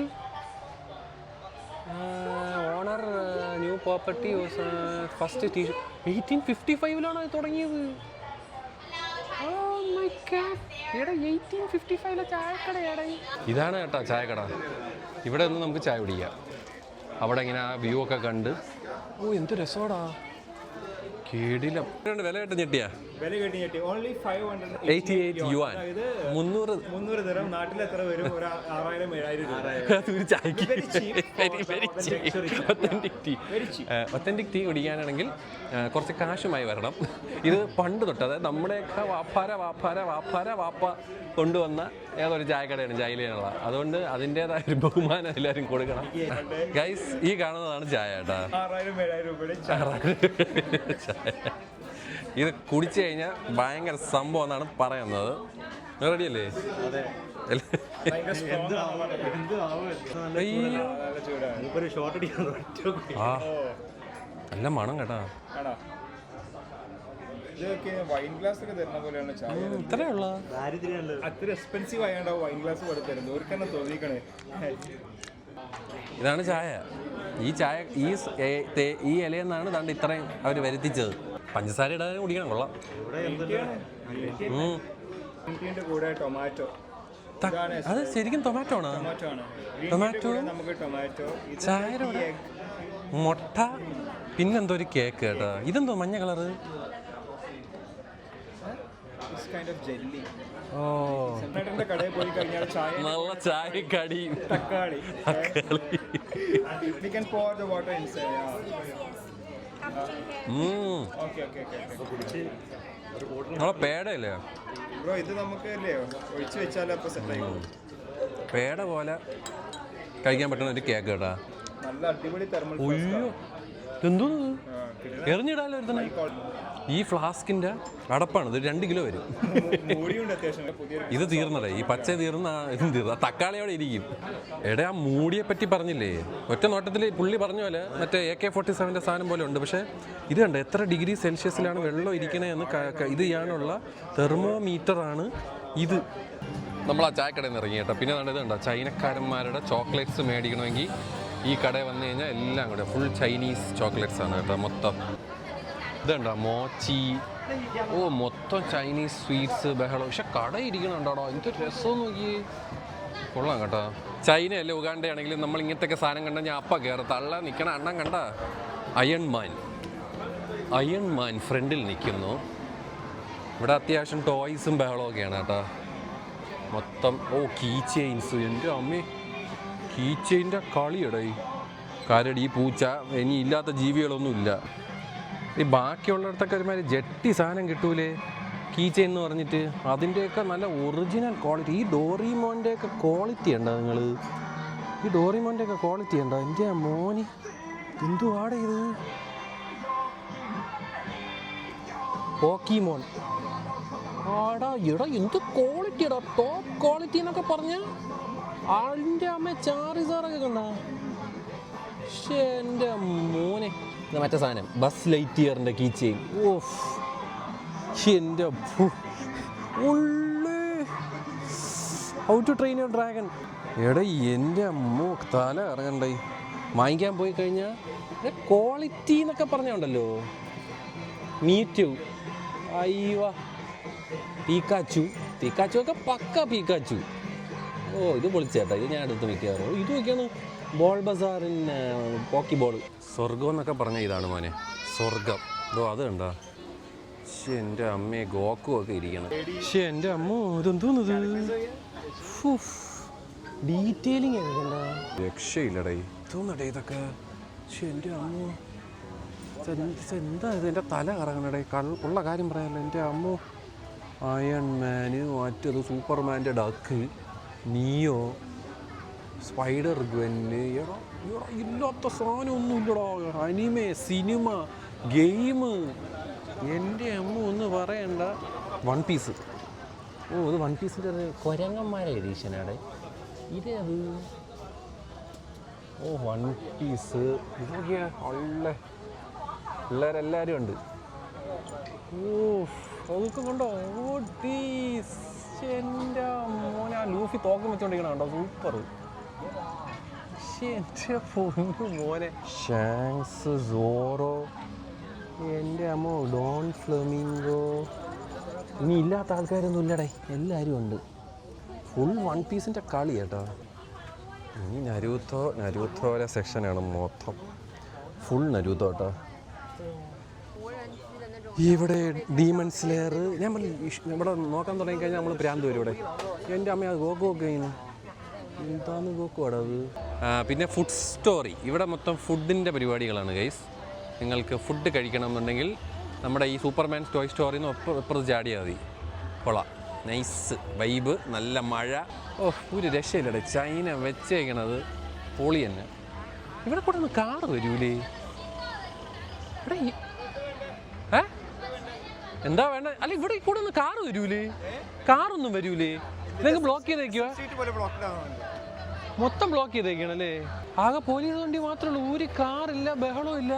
owner new property first 1855 ഇത് തുടങ്ങിയത്. 1855 ചായക്കടയാടേ. ഇതാണ് കേട്ടോ ചായക്കട. ഇവിടെ നിന്ന് നമുക്ക് ചായ കുടിക്കാം. അവിടെ ഇങ്ങനെ ആ വ്യൂ ഒക്കെ കണ്ട്. എന്ത് രസമാടാ. കേടില്ല. വില കേട്ട് ഞെട്ടിയാ? വില കേട്ടി ഞെട്ടി. Only 588 yuan. 300 ദിർഹം. നാട്ടിൽ എത്ര വരും? ഒരു 6000-7000. ഒത്തന്റിക് ടീ കുടിക്കാനാണെങ്കിൽ കുറച്ച് കാശുമായി വരണം. ഇത് പണ്ട് തൊട്ട്, അതായത് നമ്മുടെയൊക്കെ വാപ്പ കൊണ്ടുവന്ന ഏതൊരു ചായക്കടയാണ് ജൈലിനുള്ള. അതുകൊണ്ട് അതിൻ്റെതായ ഒരു ബഹുമാനം എല്ലാവരും കൊടുക്കണം. ഗൈസ്, ഈ കാണുന്നതാണ് ചായ കേട്ടാ. 6000-7000 രൂപയുടെ ചായ. ഇത് കുടിച്ചു കഴിഞ്ഞാൽ ഭയങ്കര സംഭവം എന്നാണ് പറയുന്നത്. റെഡിയല്ലേ? നല്ല മണം കേട്ടാ. വൈൻ ഗ്ലാസ് ഒക്കെ തരുന്ന പോലെയാണ് ചായ. ഇത്രയുള്ള അത്ര എക്സ്പെൻസീവ് ആയതുകൊണ്ട് വൈൻ ഗ്ലാസ് പോലെ തരുന്നത്. ഓർക്കെന്നെ തോന്നിക്കണേ. ഇതാണ് ചായ. ഈ ചായ ഈ ഇലയെന്നാണ് ദാണ്ട് ഇത്രയും അവർ വരുത്തിച്ചത്. പഞ്ചസാര ഇടാതെ കുടിക്കണം. കൊള്ളാം. കൂടെ ടൊമാറ്റോ. അത് ശരിക്കും ടൊമാറ്റോ ആണ്. ടൊമാറ്റോ, ചായ, മുട്ട, പിന്നെന്തോ ഒരു കേക്ക് കേട്ടോ. ഇതെന്തോ മഞ്ഞ കളറ്? ഓ, കടയിൽ പോയി കഴിഞ്ഞാൽ നല്ല ചായക്കടി. തക്കാളി. നമ്മളെ പേടയല്ലേ ബ്രോ? ഇത് നമുക്ക് ഒഴിച്ചു വെച്ചാൽ പേട പോലെ കഴിക്കാൻ പറ്റുന്ന ഒരു കേക്ക് കേട്ടാ. നല്ല അടിപൊളി തെർമൽ. എന്തോ എറിഞ്ഞിടാലോ ഒരുത്തന്നെ. ഈ ഫ്ലാസ്കിന്റെ അടപ്പാണ്. ഇത് 2 കിലോ വരും. ഇത് തീർന്നടേ. ഈ പച്ച തീർന്ന ഇതും തീർന്ന. തക്കാളിയോടെ ഇരിക്കും. എടാ, ആ മൂടിയെ പറ്റി പറഞ്ഞില്ലേ? ഒറ്റ നോട്ടത്തിൽ പുള്ളി പറഞ്ഞ പോലെ മറ്റേ AK-47 സാധനം പോലെ ഉണ്ട്. പക്ഷേ ഇത് കണ്ട എത്ര ഡിഗ്രി സെൽഷ്യസിലാണ് വെള്ളം ഇരിക്കണേ എന്ന് ഇത് ചെയ്യാനുള്ള തെർമോമീറ്ററാണ് ഇത്. നമ്മൾ ആ ചായക്കടയിൽ നിന്ന് ഇറങ്ങി കേട്ടോ. പിന്നെ ഇത് കണ്ടോ, ചൈനക്കാരന്മാരുടെ ചോക്ലേറ്റ്സ് മേടിക്കണമെങ്കിൽ ഈ കടയിൽ വന്നു കഴിഞ്ഞാൽ എല്ലാം കൂടെ ഫുൾ ചൈനീസ് ചോക്ലേറ്റ്സ് ആണ് കേട്ടോ മൊത്തം. ഇതുണ്ടോ മോച്ചി. ഓ, മൊത്തം ചൈനീസ് സ്വീറ്റ്സ് ബഹളം. പക്ഷെ കട ഇരിക്കണുണ്ടോടോ, എനിക്കൊരു രസം നോക്കി. കൊള്ളാം കേട്ടോ. ചൈനയല്ലേ ഉഗാണ്ടയാണെങ്കിലും നമ്മൾ ഇങ്ങനത്തെ സാധനം കണ്ടാൽ ഞാൻ അപ്പം കയറി തള്ള നിൽക്കണ അണ്ണം കണ്ട. അയൺമാൻ ഫ്രണ്ടിൽ നിൽക്കുന്നു. ഇവിടെ അത്യാവശ്യം ടോയ്സും ബഹളമൊക്കെയാണ് കേട്ടോ മൊത്തം. ഓ, കീ ചെയിൻസ്. എൻ്റെ അമ്മേ, കീ ചെയിൻ്റെ കളിയടേ. കരടി, പൂച്ച, ഇനി ഇല്ലാത്ത ജീവികളൊന്നുമില്ല. ഈ ബാക്കിയുള്ളിടത്തൊക്കെ ഒരുമാതിരി ജെട്ടി സാധനം കിട്ടൂലേ കീ ചെയിൻ എന്ന് പറഞ്ഞിട്ട്. അതിൻ്റെയൊക്കെ നല്ല ഒറിജിനൽ ക്വാളിറ്റി. ഈ ഡോറിമോൻ്റെയൊക്കെ ക്വാളിറ്റി ഉണ്ടോ നിങ്ങൾ? ഈ ഡോറിമോൻ്റെയൊക്കെ ക്വാളിറ്റി ഉണ്ടോ? എൻ്റെ മോനി, എന്തുവാടെ ഇത്? പോക്കിമോൻ. ആടാ എടാ, എന്ത് ക്വാളിറ്റിയാടാ, ടോപ്പ് ക്വാളിറ്റി എന്നൊക്കെ പറഞ്ഞ ആളിൻ്റെ അമ്മ ചാറിസാറൊക്കെ കണ്ട. പക്ഷേ എൻ്റെ മോനെ, മറ്റേ സാധനം ബസ് ലൈറ്റിയറിൻ്റെ കീ ചെയിൻ. ഓഫ്, എൻ്റെ ഉള്ളേ. How to train your dragon. എടാ എൻ്റെ അമ്മോ, തല ഇറങ്ങണ്ടേ. വാങ്ങിക്കാൻ പോയി കഴിഞ്ഞാൽ ക്വാളിറ്റി എന്നൊക്കെ പറഞ്ഞുണ്ടല്ലോ. മീറ്റു, അയ്യോ, പീക്കാച്ചു ഒക്കെ പക്ക പീക്കാച്ചു. ഓ, ഇത് പൊളിച്ചേട്ടാ. ഇത് ഞാൻ എടുത്ത് മിക്കാറോ. ഇത് നോക്കിയാണ് ബോൾ ബസാറിന് പോക്കി ബോൾ. സ്വർഗം എന്നൊക്കെ പറഞ്ഞാൽ ഇതാണ് മോനെ, സ്വർഗം. ഇതോ അത് കണ്ടോ. പക്ഷെ എൻ്റെ അമ്മയെ ഗോക്കുമൊക്കെ ഇരിക്കണം. പക്ഷെ എൻ്റെ അമ്മോ, ഇതെന്തോന്നത്? ഡീറ്റെയിലിംഗ് ആയിരുന്നല്ല, രക്ഷയില്ലടേ. തോന്നടേ ഇതൊക്കെ. പക്ഷെ എൻ്റെ അമ്മോ, എന്താ ഇത്? എൻ്റെ തല കറങ്ങണടേ. ഉള്ള കാര്യം പറയാമല്ലോ. എൻ്റെ അമ്മോ, അയൺമാന്, മറ്റത് സൂപ്പർമാൻ്റെ ഡക്ക്, നിയോ, സ്പൈഡർ ഗ്വെന്ന്. ഇല്ലാത്ത സാധനമൊന്നും ഇല്ലടാ. Anime, cinema, game. എൻ്റെ അമ്മ ഒന്ന് പറയണ്ട. One piece. ഓ, ഇത് വൺ പീസിൻ്റെ കൊരങ്ങന്മാരെ എഡീഷനാടെ. ഇതേത്? ഓ, വൺ പീസ്. ഇതൊക്കെയാ ഉള്ള പിള്ളേരെല്ലാവരും ഉണ്ട്. ഓ, അതൊക്കെ കണ്ടോ. ഓ, എൻ്റെ മോനെ, ആ ലൂഫി തോക്കം വെച്ചോണ്ടിരിക്കണ കണ്ടോ, സൂപ്പർ. എൻ്റെ പൊന്നു മോനെ, ഷാങ്സ്, സോറോ, എൻ്റെ അമ്മോ, ഡോൺ ഫ്ലെമിംഗോ. ഇനി ഇല്ലാത്ത ആൾക്കാരൊന്നും ഇല്ലടേ, എല്ലാവരും ഉണ്ട്. ഫുൾ വൺ പീസിൻ്റെ കളി കേട്ടോ. ഇനി നരൂത്തോരെ സെക്ഷനാണ് മൊത്തം. ഫുൾ നരൂത്തോ കേട്ടോ. ഇവിടെ ഡീമൺ സ്ലെയർ ഞാൻ ഇവിടെ നോക്കാൻ തുടങ്ങിക്കഴിഞ്ഞാൽ നമ്മൾ ഭ്രാന്ത് വരും ഇവിടെ. എൻ്റെ അമ്മ അത് ഗോക്കു ഒക്കെ ചെയ്യുന്നു എന്താന്ന് ഗോക്കുവാടാ അത്. പിന്നെ ഫുഡ് സ്റ്റോറി, ഇവിടെ മൊത്തം ഫുഡിൻ്റെ പരിപാടികളാണ് ഗൈസ്. നിങ്ങൾക്ക് ഫുഡ് കഴിക്കണം എന്നുണ്ടെങ്കിൽ നമ്മുടെ ഈ സൂപ്പർമാൻ ടോയ് സ്റ്റോറിൽ നിന്ന് ഒപ്പുറത്ത് ചാടിയാൽ മതി. കൊള്ളാം, നൈസ് വൈബ്, നല്ല മഴ. ഓ ഒരു രക്ഷയില്ലടെ, ചൈന വെച്ചേക്കണത് പൊളി തന്നെ. ഇവിടെ കൂടെ ഒന്ന് കാറ് വരൂലേ ഇവിടെ? എന്താ വേണ്ട? അല്ല ഇവിടെ കൂടെ ഒന്ന് കാറ് വരൂലേ? കാറൊന്നും വരൂലേ? ഇതൊക്കെ ബ്ലോക്ക് ചെയ്തേക്കുവാ, മൊത്തം ബ്ലോക്ക് ചെയ്തേക്കണല്ലേ. ആകെ പോലീസ് വണ്ടി മാത്രമേ ഉള്ളൂ, ഒരു കാറില്ല, ബഹളവും ഇല്ല.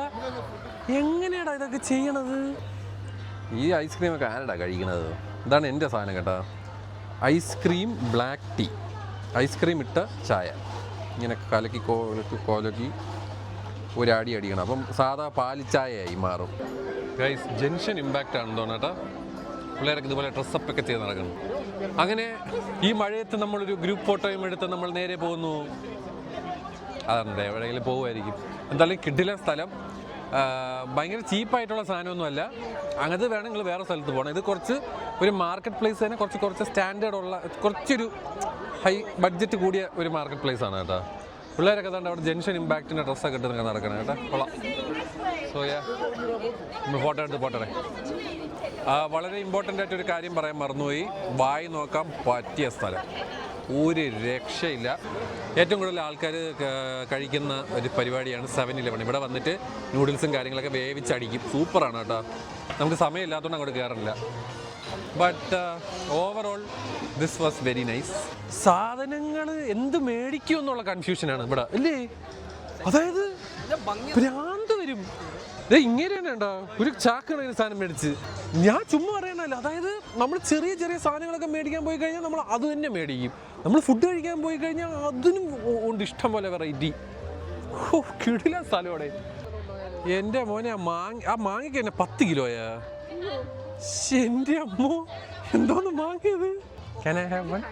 എങ്ങനെയാടാ ഇതൊക്കെ ചെയ്യണത്? ഈ ഐസ്ക്രീമൊക്കെ ആരടാ കഴിക്കണത്? ഇതാണ് എൻ്റെ സാധനം കേട്ടോ, ഐസ്ക്രീം ബ്ലാക്ക് ടീ, ഐസ്ക്രീം ഇട്ട ചായ. ഇങ്ങനെ കലക്കി കോലക്കി ഒരടി അടിക്കണം, അപ്പം സാധാ പാലിച്ചായയായി മാറും. ഗൈസ് ജംഗ്ഷൻ ഇമ്പാക്റ്റ് ആണെന്ന് തോന്നട്ടോ, പിള്ളേരൊക്കെ ഇതുപോലെ ഡ്രസ്സപ്പ് ഒക്കെ ചെയ്ത് നടക്കണം. അങ്ങനെ ഈ മഴയത്ത് നമ്മളൊരു ഗ്രൂപ്പ് ഫോട്ടോയും എടുത്ത് നമ്മൾ നേരെ പോകുന്നു. അതാണ് എവിടെയെങ്കിലും പോകുമായിരിക്കും. എന്തായാലും കിഡിലെ സ്ഥലം, ഭയങ്കര ചീപ്പായിട്ടുള്ള സാധനമൊന്നുമല്ല. അങ്ങനത്തെ വേണം നിങ്ങൾ വേറെ സ്ഥലത്ത് പോകണം. ഇത് കുറച്ച് ഒരു മാർക്കറ്റ് പ്ലേസ് തന്നെ, കുറച്ച് സ്റ്റാൻഡേർഡ് ഉള്ള, കുറച്ചൊരു ഹൈ ബഡ്ജറ്റ് കൂടിയ ഒരു മാർക്കറ്റ് പ്ലേസ് ആണ് കേട്ടോ. പിള്ളേരൊക്കെ തന്നെ അവിടെ ജംഗ്ഷൻ ഇമ്പാക്റ്റിൻ്റെ ഡ്രസ്സൊക്കെ ഇട്ട് നിങ്ങൾ നടക്കണം കേട്ടോ, കൊള്ളാം. സോ നമ്മൾ ഫോട്ടോ എടുത്ത് പോട്ടെ. വളരെ ഇമ്പോർട്ടൻ്റ് ആയിട്ടൊരു കാര്യം പറയാൻ മറന്നുപോയി, വായി നോക്കാൻ പറ്റിയ സ്ഥലം, ഒരു രക്ഷയില്ല. ഏറ്റവും കൂടുതൽ ആൾക്കാർ കഴിക്കുന്ന ഒരു പരിപാടിയാണ് 7-Eleven. ഇവിടെ വന്നിട്ട് നൂഡിൽസും കാര്യങ്ങളൊക്കെ വേവിച്ചടിക്കും, സൂപ്പറാണ് കേട്ടോ. നമുക്ക് സമയമില്ലാത്തതുകൊണ്ട് അങ്ങോട്ട് കയറില്ല. But overall this was very nice. സാധനങ്ങൾ എന്ത് മേടിക്കും എന്നുള്ള കൺഫ്യൂഷനാണ് ഇവിടെ അല്ലേ. അതായത് ഭ്രാന്ത് വരും. ഇങ്ങനെ തന്നെ ഉണ്ടോ ഒരു ചാക്കണ സാധനം മേടിച്ച്, ഞാൻ ചുമ്മാ പറയണല്ലോ. അതായത് നമ്മൾ ചെറിയ ചെറിയ സാധനങ്ങളൊക്കെ മേടിക്കാൻ പോയി കഴിഞ്ഞാൽ നമ്മൾ അത് തന്നെ മേടിക്കും. നമ്മൾ ഫുഡ് കഴിക്കാൻ പോയി കഴിഞ്ഞാൽ അതിനും ഉണ്ട് ഇഷ്ടം പോലെ വെറൈറ്റി. ഓ കിടില സ്ഥലമോടെ. എൻ്റെ മോനെ ആ മാങ്ങയ്ക്ക് തന്നെ 10 കിലോയാ. എൻ്റെ അമ്മോ എന്തോന്ന് മാങ്ങിയത്. Can I have one?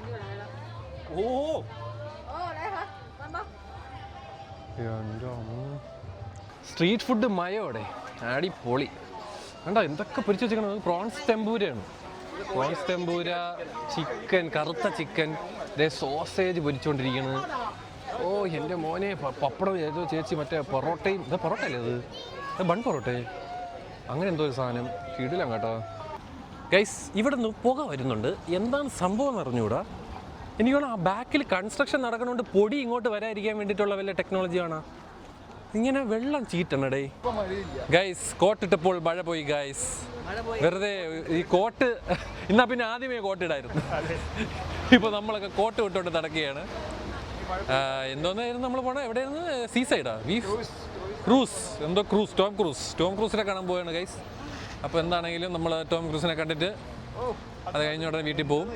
Oh, street food മയോടെ അടിപൊളി. കണ്ടോ എന്തൊക്കെ പൊരിച്ച് വെച്ചിരിക്കണത്. പ്രോൺസ് ടെമ്പൂരയാണ്, പ്രോൺസ് ടെമ്പൂര, ചിക്കൻ, കറുത്ത ചിക്കൻ, സോസേജ് പൊരിച്ചുകൊണ്ടിരിക്കുന്നത്. ഓ എൻ്റെ മോനെ പപ്പടം ഏതോ ചേച്ചി മറ്റേ പൊറോട്ടയും, ഇത് പൊറോട്ട അല്ലേ അത് ബൺ പൊറോട്ടേ, അങ്ങനെ എന്തോ ഒരു സാധനം കിടിലം കേട്ടോ. ഗൈസ് ഇവിടെ നിന്ന് പുക വരുന്നുണ്ട്, എന്താണ് സംഭവം എന്ന് അറിഞ്ഞുകൂടാ. എനിക്ക് തോന്നുന്നു ആ ബാക്കിൽ കൺസ്ട്രക്ഷൻ നടക്കണോണ്ട് പൊടി ഇങ്ങോട്ട് വരാതിരിക്കാൻ വേണ്ടിയിട്ടുള്ള വല്ല ടെക്നോളജിയാണ്. ഇങ്ങനെ വെള്ളം ചീറ്റണടേ. ഗൈസ് കോട്ടിട്ടപ്പോൾ മഴ പോയി ഗൈസ്, വെറുതെ ഈ കോട്ട് എന്നാ പിന്നെ ആദ്യമേ കോട്ടിടായിരുന്നു. ഇപ്പോൾ നമ്മളൊക്കെ കോട്ട് വിട്ടുകൊണ്ട് നടക്കുകയാണ്. എന്തോന്നായിരുന്നു നമ്മൾ പോണേ, എവിടെയായിരുന്നു? സീ സൈഡാ, ക്രൂസ്, എന്തോ ക്രൂസ്, ടോം ക്രൂസിനെ കാണാൻ പോവുകയാണ് ഗൈസ്. അപ്പോൾ എന്താണെങ്കിലും നമ്മൾ ടോം ക്രൂസിനെ കണ്ടിട്ട് അത് കഴിഞ്ഞ ഉടനെ വീട്ടിൽ പോകും.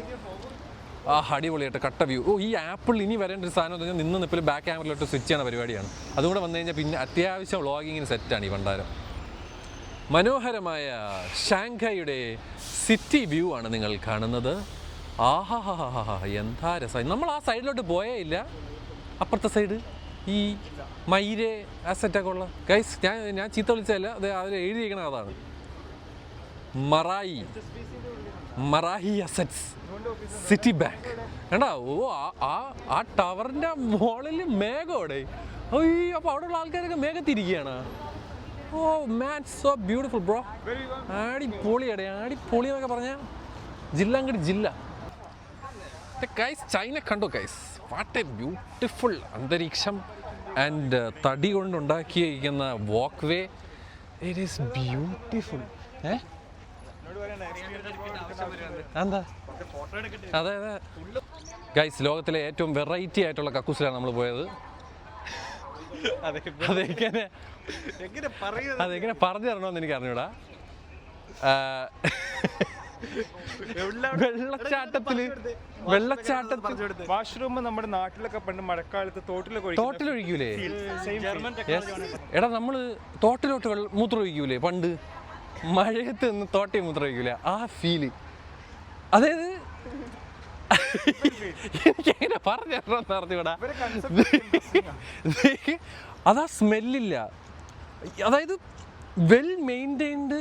ആ അടിപൊളിയായിട്ട് കട്ട വ്യൂ. ഓ ഈ ആപ്പിൾ ഇനി വരേണ്ട ഒരു സാധനം എന്ന് പറഞ്ഞാൽ നിന്ന് നിപ്പിൽ ബാക്ക് ക്യാമറയിലോട്ട് സ്വിച്ച് ചെയ്യുന്ന പരിപാടിയാണ്. അതുകൂടെ വന്നു കഴിഞ്ഞാൽ പിന്നെ അത്യാവശ്യം വ്ളോഗിങ്ങിന് സെറ്റാണ് ഈ ഭണ്ഡാരം. മനോഹരമായ ഷാങ്ഹായിയുടെ സിറ്റി വ്യൂ ആണ് നിങ്ങൾ കാണുന്നത്. ആഹാ എന്താ രസം. നമ്മൾ ആ സൈഡിലോട്ട് പോയേ ഇല്ല, അപ്പുറത്തെ സൈഡ് ഈ മൈരെ അസറ്റൊക്കെ ഉള്ള. ഗൈസ് ഞാൻ ചീത്ത വിളിച്ചതല്ല, അത് അവർ എഴുതിയിരിക്കണ അതാണ് മറാഹി അസറ്റ്സ് സിറ്റി ബാങ്ക്. കണ്ടാ ഓ ആ ടവറിൻ്റെ മുകളിൽ മേഘോടെ. അയ്യോ അപ്പോൾ അവിടെയുള്ള ആൾക്കാരൊക്കെ മേഘത്തിരിക്കുകയാണ്. Oh man so beautiful bro. അടിപൊളിയാടെ, അടിപൊളി എന്നൊക്കെ പറഞ്ഞാൽ ജില്ലാങ്കടി ജില്ല. ഗൈസ് ചൈന കണ്ടോ ഗൈസ്, വാട്ട് എ ബ്യൂട്ടിഫുൾ അന്തരീക്ഷം ആൻഡ് തടി കൊണ്ടുണ്ടാക്കിയിരിക്കുന്ന walkway. It is beautiful. എന്താ അതെ അതെ ഗൈസ്, ലോകത്തിലെ ഏറ്റവും വെറൈറ്റി ആയിട്ടുള്ള കക്കൂസിലാണ് നമ്മൾ പോയത്. അതെങ്ങനെ പറഞ്ഞു തരണമെന്ന് എനിക്ക് അറിഞ്ഞൂടാ. വെള്ളച്ചാട്ടത്തിൽ വാഷ്റൂം നമ്മുടെ നാട്ടിലൊക്കെ പണ്ട് മഴക്കാലത്ത് തോട്ടിലൊഴിക്കൂലേ? എടാ നമ്മള് തോട്ടിലോട്ട് മൂത്രം ഒഴിക്കൂലേ പണ്ട്, മഴയത്ത് നിന്ന് തോട്ടിൽ മൂത്രം ഒഴിക്കൂലേ, ആ ഫീല്. അതായത് എനിക്കെങ്ങനെ പറഞ്ഞു തരണമെന്ന് അറിഞ്ഞൂടാ. അതാ സ്മെല്ലില്ല, അതായത് well maintained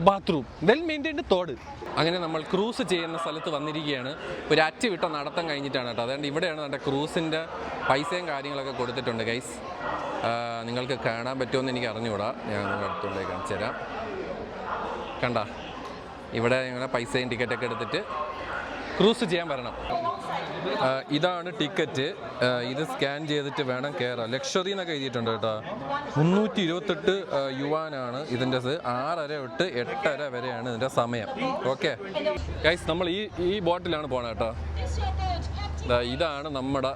bathroom, well maintained തോട്. അങ്ങനെ നമ്മൾ ക്രൂസ് ചെയ്യുന്ന സ്ഥലത്ത് വന്നിരിക്കുകയാണ്. ഒരു അറ്റുവിട്ട നടത്തം കഴിഞ്ഞിട്ടാണ് കേട്ടോ. അതുകൊണ്ട് ഇവിടെയാണ് നമ്മുടെ ക്രൂസിൻ്റെ പൈസയും കാര്യങ്ങളൊക്കെ കൊടുത്തിട്ടുണ്ട് ഗൈസ്. നിങ്ങൾക്ക് കാണാൻ പറ്റുമെന്ന് എനിക്ക് അറിഞ്ഞുകൂടാ. ഞാൻ നിങ്ങളുടെ അടുത്തുകൊണ്ടേ കാണിച്ചു തരാം. കണ്ട, ഇവിടെ ഇങ്ങനെ പൈസയും ടിക്കറ്റൊക്കെ എടുത്തിട്ട് ക്രൂസ് ചെയ്യാൻ വരണം. ഇതാണ് ടിക്കറ്റ്. ഇത് സ്കാൻ ചെയ്തിട്ട് വേണം കയറാൻ. ലക്ഷറി എന്നൊക്കെ എഴുതിയിട്ടുണ്ട് കേട്ടോ. 328 യുവാനാണ് ഇതിൻ്റെ. 6:30 തൊട്ട് 8:30 വരെയാണ് ഇതിൻ്റെ സമയം. ഓക്കെ ഗൈസ്, നമ്മൾ ഈ ബോട്ടിലാണ് പോകണം കേട്ടോ. ഇതാണ് നമ്മുടെ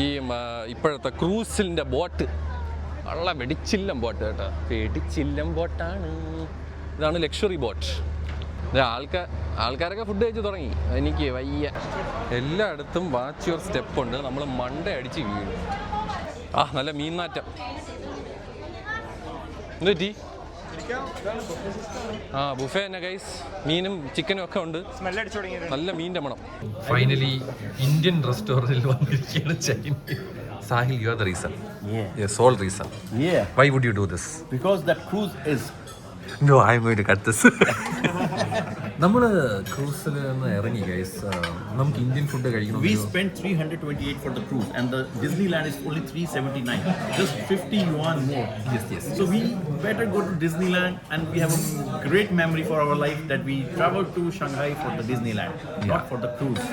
ഈ ഇപ്പോഴത്തെ ക്രൂസിൻ്റെ ബോട്ട്. വളരെ വെടിച്ചില്ലം ബോട്ട് കേട്ടോ. വെടിച്ചില്ലം ബോട്ടാണ്. ഇതാണ് ലക്ഷറി ബോട്ട്. ആൾക്കാരൊക്കെ ഫുഡ് കഴിച്ച് തുടങ്ങി. എനിക്ക് വയ്യ. എല്ലായിടത്തും വാച്ച് യുവർ സ്റ്റെപ്പ് ഉണ്ട്. നമ്മൾ മണ്ട അടിച്ച് വീഴും. നല്ല മീൻനാറ്റം. എന്ത് പറ്റി? ബുഫേ തന്നെ ഗൈസ്. മീനും ചിക്കനും ഒക്കെ ഉണ്ട്. നല്ല മീൻ്റെ മണം. ഫൈനലി ഇന്ത്യൻ റെസ്റ്റോറൻറ്റിൽ വന്നിരിക്കുകയാണ് China. Sahil, you are the reason. Yeah, sole reason. Yeah. Why would you do this? Because that cruise is. No, I'm going to cut this. നമ്മൾ ക്രൂസിൽ നിന്ന് ഇറങ്ങി ഗൈസ്. നമുക്ക് ഇന്ത്യൻ ഫുഡ് കഴിക്കണം. We spent 328 for the cruise, and the Disneyland is only 379. Just 50 yuan more. Yes. So we better go to Disneyland, and we have a great memory for our life that we traveled to Shanghai for the Disneyland, not for the cruise.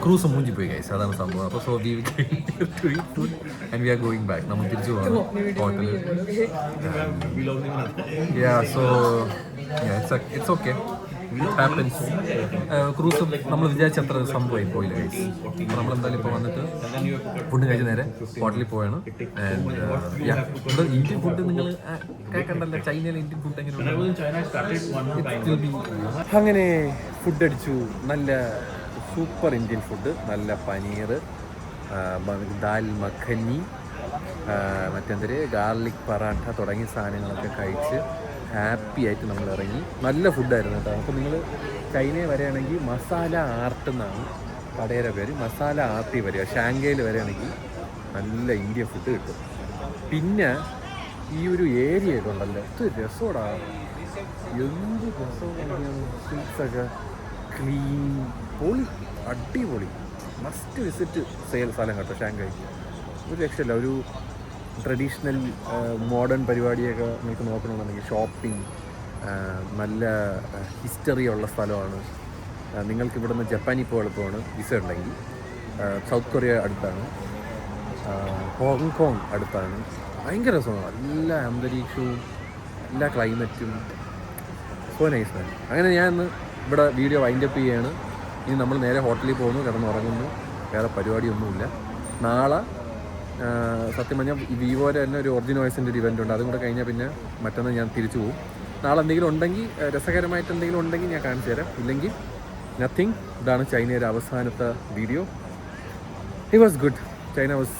Cruise മൂഞ്ചി പോയി guys. അതാണ് സംഭവം. അപ്പോൾ so we to eat food and we are going back. നമ്മൾ തിരിച്ചു പോകണം ഹോട്ടലിൽ. So it's okay. Happens. Cruise നമ്മൾ വിചാരിച്ചത്ര സംഭവമായി പോയില്ല ഗൈസ്. അപ്പോൾ നമ്മളെന്തായാലും ഇപ്പോൾ വന്നിട്ട് ഫുഡ് കഴിച്ച് നേരെ ഹോട്ടലിൽ പോവാണ്. ആൻഡ് ഇന്ത്യൻ ഫുഡ് നിങ്ങൾ കേൾക്കണ്ടല്ലോ. ചൈനയിലെ ഇന്ത്യൻ ഫുഡ് എങ്ങനെയുണ്ട്? അങ്ങനെ ഫുഡ് അടിച്ചു. നല്ല സൂപ്പർ ഇന്ത്യൻ ഫുഡ്. നല്ല പനീർ, ദാൽ മഖനി, മറ്റെന്തൊരു ഗാർലിക് പറാട്ട തുടങ്ങിയ സാധനങ്ങളൊക്കെ കഴിച്ച് ഹാപ്പി ആയിട്ട് നമ്മൾ ഇറങ്ങി. നല്ല ഫുഡായിരുന്നു കേട്ടോ. അപ്പോൾ നിങ്ങൾ ചൈനയിൽ വരികയാണെങ്കിൽ മസാല ആർട്ട് എന്നാണ് കടയുടെ പേര്. മസാല ആർട്ടിൽ വരിക. ഷാങ്കായിൽ വരികയാണെങ്കിൽ നല്ല ഇന്ത്യൻ ഫുഡ് കിട്ടും. പിന്നെ ഈ ഒരു ഏരിയ ഒക്കെ ഉണ്ടല്ലോ, ഇത് രസോടാ. എന്ത് രസമാണ്. സ്ട്രീറ്റ്സൊക്കെ ക്ലീൻ, പൊളി, അടിപൊളി. മസ്റ്റ് വിസിറ്റ് സ്ഥലം കേട്ടോ ഷാങ്കായി. ഒരു രക്ഷയില്ല. ഒരു ട്രഡീഷണൽ മോഡേൺ പരിപാടിയൊക്കെ നിങ്ങൾക്ക് നോക്കണമെന്നുണ്ടെങ്കിൽ ഷോപ്പിംഗ്, നല്ല ഹിസ്റ്ററി ഉള്ള സ്ഥലമാണ്. നിങ്ങൾക്ക് ഇവിടെ നിന്ന് ജപ്പാനിൽ ഇപ്പോൾ എളുപ്പമാണ് വിസ ഉണ്ടെങ്കിൽ. സൗത്ത് കൊറിയ അടുത്താണ്, ഹോങ്കോങ് അടുത്താണ്. ഭയങ്കര രസമാണ്. എല്ലാ അന്തരീക്ഷവും, എല്ലാ ക്ലൈമറ്റും. സോ നൈസ് മാൻ. അങ്ങനെ ഞാൻ ഇന്ന് ഇവിടെ വീഡിയോ വൈൻഡപ്പ് ചെയ്യുകയാണ്. ഇനി നമ്മൾ നേരെ ഹോട്ടലിൽ പോകുന്നു, കിടന്നുറങ്ങുന്നു. വേറെ പരിപാടിയൊന്നുമില്ല. നാളെ സത്യം പറഞ്ഞാൽ ഈ വിവോയുടെ തന്നെ ഒരു ഒറിജിനോയ്സിൻ്റെ ഒരു ഇവൻ്റ് ഉണ്ട്. അതും കൂടെ കഴിഞ്ഞാൽ പിന്നെ മറ്റൊന്ന് ഞാൻ തിരിച്ചു പോകും. നാളെ എന്തെങ്കിലും ഉണ്ടെങ്കിൽ, രസകരമായിട്ട് എന്തെങ്കിലും ഉണ്ടെങ്കിൽ ഞാൻ കാണിച്ചു തരാം. ഇല്ലെങ്കിൽ നത്തിങ്. ഇതാണ് ചൈനയുടെ അവസാനത്തെ video. It was good. China was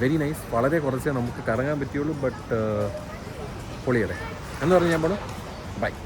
very nice. വളരെ കുറച്ചേ നമുക്ക് കറങ്ങാൻ പറ്റുള്ളൂ. ബട്ട് പൊളിയല്ലേ എന്ന് പറഞ്ഞ് ഞാൻ പോണു. ബൈ.